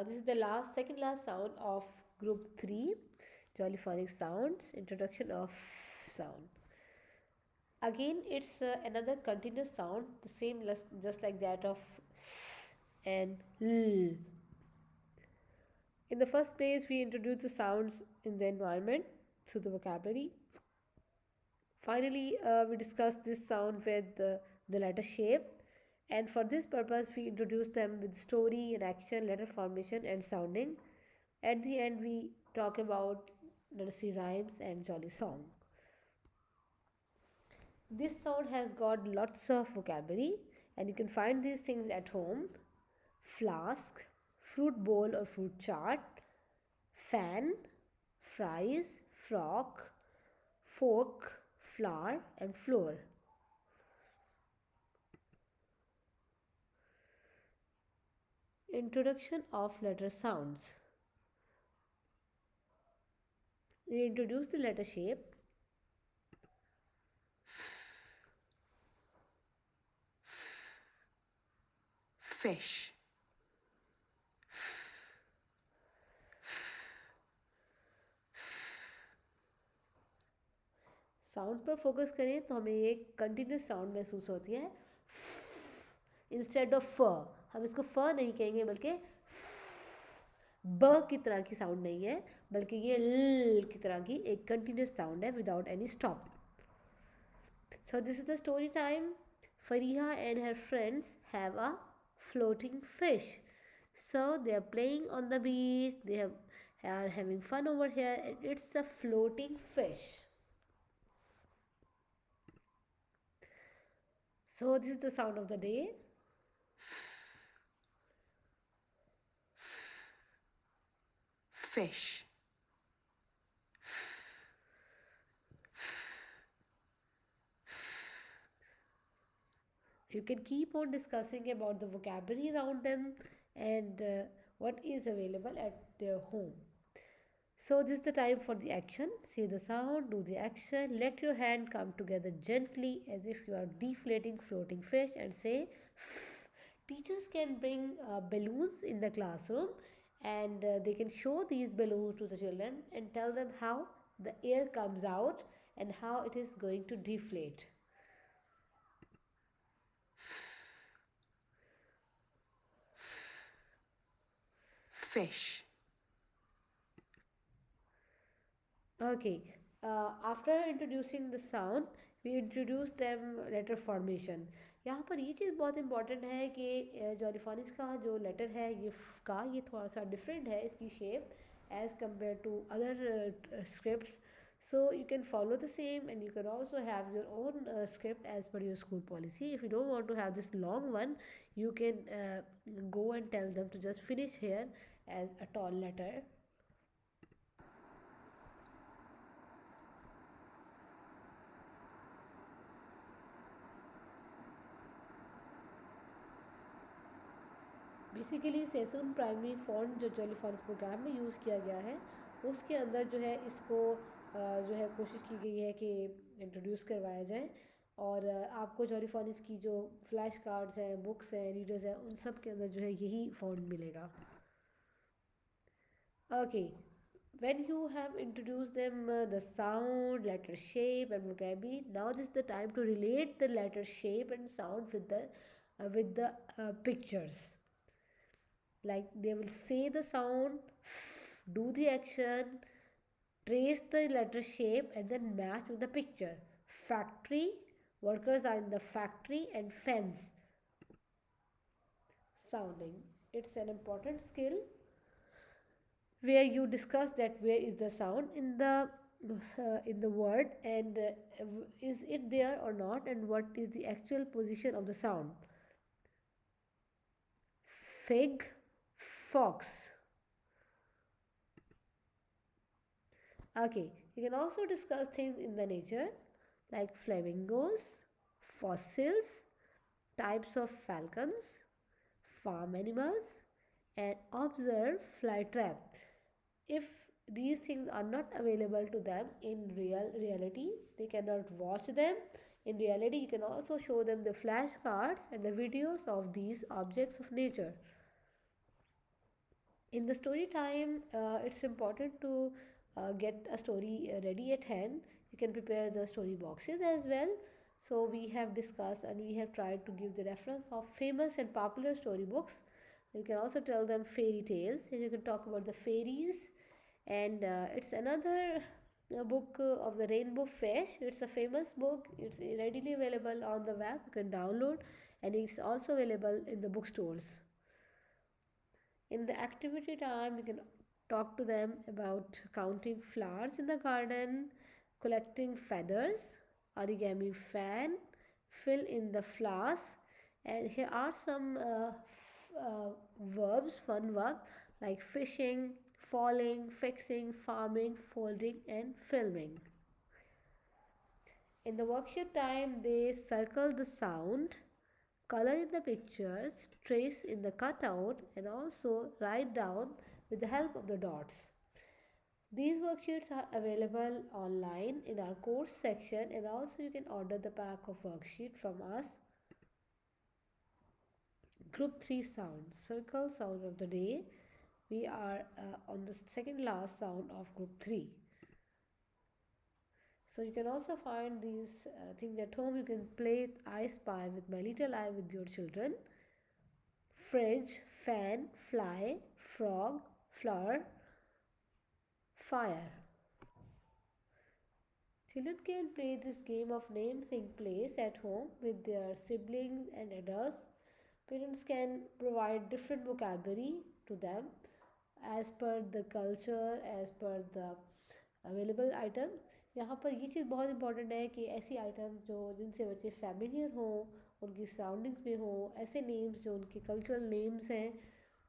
This is the second last sound of group 3, Jolly Phonics Sounds, introduction of sound. Again, it's another continuous sound, the same just like that of s and l. In the first place, we introduce the sounds in the environment through the vocabulary. Finally, we discuss this sound with the letter shape, and for this purpose, we introduce them with story and action, letter formation, and sounding. At the end, we talk about nursery rhymes and jolly song. This sound has got lots of vocabulary, and you can find these things at home: flask, fruit bowl or fruit chart, fan, fries, frock, fork, flour, and floor. Introduction of letter sounds. We introduce the letter shape. Fish. Sound पर focus करें तो हमें एक continuous sound महसूस होती है instead of फ। हम इसको फ नहीं कहेंगे बल्कि ब की तरह की साउंड नहीं है, बल्कि ये ल की तरह की एक कंटिन्यूस साउंड है without any stop. So this is the story time. Fariha and her friends have a floating fish. So they are playing on the beach. Are having fun over here, and it's a floating fish. So this is the sound of the day. Fish. You can keep on discussing about the vocabulary around them and what is available at their home. So this is the time for the action. Say the sound, do the action. Let your hand come together gently as if you are deflating floating fish and say F. Teachers can bring balloons in the classroom, and they can show these balloons to the children and tell them how the air comes out and how it is going to deflate. Fish. Okay. After introducing the sound, we introduce them letter formation. यहाँ पर ये चीज़ बहुत important है कि जॉलीफोनिक्स का जो letter है ये का ये थोड़ा सा डिफरेंट है इसकी shape as compared to other scripts. So you can follow the same, and you can also have your own script as per your school policy. If you don't want to have this long one, you can go and tell them to just finish here as a tall letter. Basically सेसुन primary font जो Jolly Phonics programme में use किया गया है उसके अंदर जो है इसको जो है कोशिश की गई है कि इंट्रोड्यूस करवाया जाए, और आपको जॉलीफॉनिक्स की जो फ्लैश कार्ड्स हैं, बुक्स हैं, रीडर्स हैं, उन सब के अंदर जो है यही फ़ॉन्ट मिलेगा. Okay, when you have introduced them the sound, letter shape, and vocabulary, now this is the time to relate the letter shape and sound with the pictures. Like they will say the sound, do the action, trace the letter shape, and then match with the picture. Factory, workers are in the factory, and fence, sounding. It's an important skill where you discuss that where is the sound in the word, and is it there or not, and what is the actual position of the sound. Fig, fox. Okay, you can also discuss things in the nature like flamingos, fossils, types of falcons, farm animals, and observe fly trap. If these things are not available to them in reality, they cannot watch them in reality, you can also show them the flashcards and the videos of these objects of nature. In the story time, it's important to get a story ready at hand. You can prepare the story boxes as well. So we have discussed and we have tried to give the reference of famous and popular storybooks. You can also tell them fairy tales, and you can talk about the fairies. And it's another book of the rainbow fish. It's a famous book. It's readily available on the web. You can download, and it's also available in the bookstores. In the activity time, you can talk to them about counting flowers in the garden, collecting feathers, origami fan, fill in the flowers, and here are some verbs, fun verbs like fishing, falling, fixing, farming, folding, and filming. In the worksheet time, they circle the sound, color in the pictures, trace in the cutout, and also write down with the help of the dots. These worksheets are available online in our course section, and also you can order the pack of worksheet from us. Group 3 sounds, circle sound of the day. We are on the second last sound of group 3. So you can also find these things at home. You can play I Spy with My Little Eye with your children. Fridge, fan, fly, frog, flower, fire. Children can play this game of name, think, place at home with their siblings and adults. Parents can provide different vocabulary to them as per the culture, as per the available item. यहाँ पर ये चीज़ बहुत important है कि ऐसी item जो जिनसे बच्चे फैमिलियर हों, उनकी सराउंडिंग्स में हो, ऐसे नेम्स जो उनके कल्चरल नेम्स हैं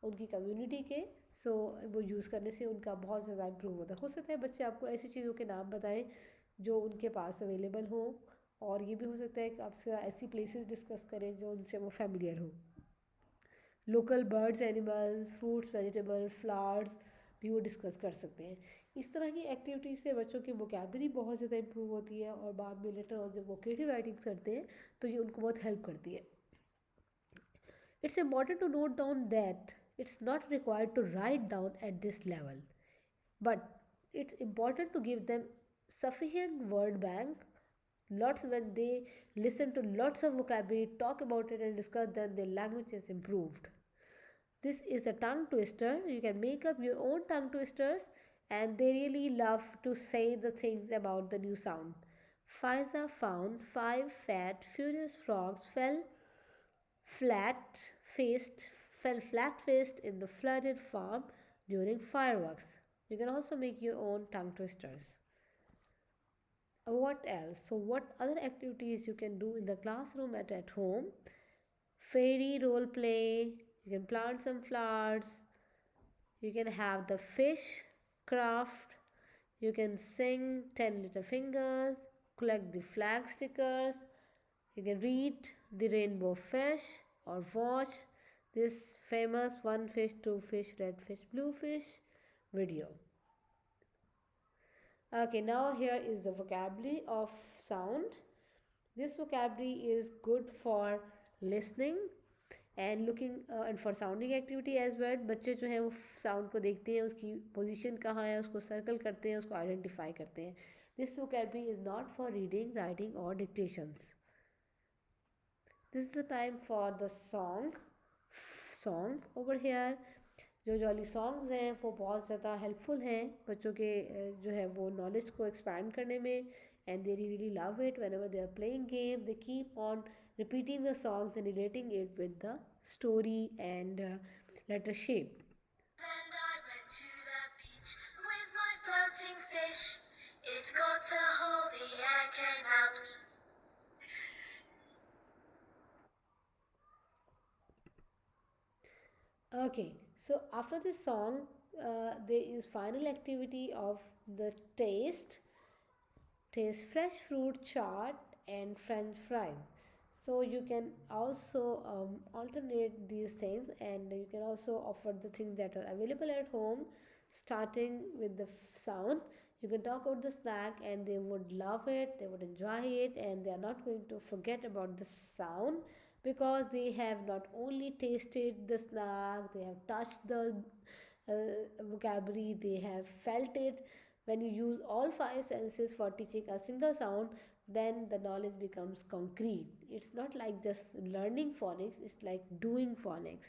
उनकी कम्युनिटी के, सो वो यूज़ करने से उनका बहुत ज़्यादा इम्प्रूव होता है. हो सकता है बच्चे आपको ऐसी चीज़ों के नाम बताएं जो उनके पास अवेलेबल हो, और ये भी हो सकता है कि आपसे ऐसी प्लेसेस डिस्कस करें जो उनसे वो फैमिलियर हो. Local birds, animal, fruits, vegetable, flowers भी वो डिस्कस कर सकते हैं. इस तरह की एक्टिविटीज़ से बच्चों की वोकेबलरी बहुत ज़्यादा इंप्रूव होती है, और बाद में लेटर और जब वो क्रिएटिव राइटिंग्स करते हैं तो ये उनको बहुत हेल्प करती है. It's important to note down that it's not required to write down at this level, but it's important to give them sufficient word bank. Lots when they listen to lots of vocabulary, talk about it and discuss, then their language is improved. This is a tongue twister. You can make up your own tongue twisters, and they really love to say the things about the new sound. Fiza found 5 fat furious frogs flat faced fell flat faced in the flooded farm during fireworks. You can also make your own tongue twisters. What else? So, what other activities you can do in the classroom at home? Fairy role play, you can plant some flowers, you can have the fish craft, you can sing 10 little fingers, collect the flag stickers, you can read the rainbow fish, or watch this famous one fish, two fish, red fish, blue fish video. Okay, now here is the vocabulary of sound. This vocabulary is good for listening and looking and for sounding activity as well. बच्चे जो हैं वो sound को देखते हैं, उसकी position कहाँ है, उसको सर्कल करते हैं, उसको आइडेंटिफाई करते हैं. This vocabulary is not for reading, writing और dictations. This is the time for the song over here. जो जॉली सॉन्ग्स हैं वो बहुत ज़्यादा हेल्पफुल हैं बच्चों के जो है वो नॉलेज को एक्सपैंड करने में, and they really love it. Whenever they are playing game, they keep on repeating the songs and relating it with the story and letter shape. And I went to the beach with my floating fish. It got a hole, the air came out. Okay, so after this song, there is final activity of the taste fresh fruit chaat and french fries. So you can also alternate these things, and you can also offer the things that are available at home, starting with the sound. You can talk about the snack and they would love it, they would enjoy it, and they are not going to forget about the sound, because they have not only tasted the snack, they have touched vocabulary, they have felt it. When you use all five senses for teaching a single sound, then the knowledge becomes concrete. It's not like just learning phonics, it's like doing phonics.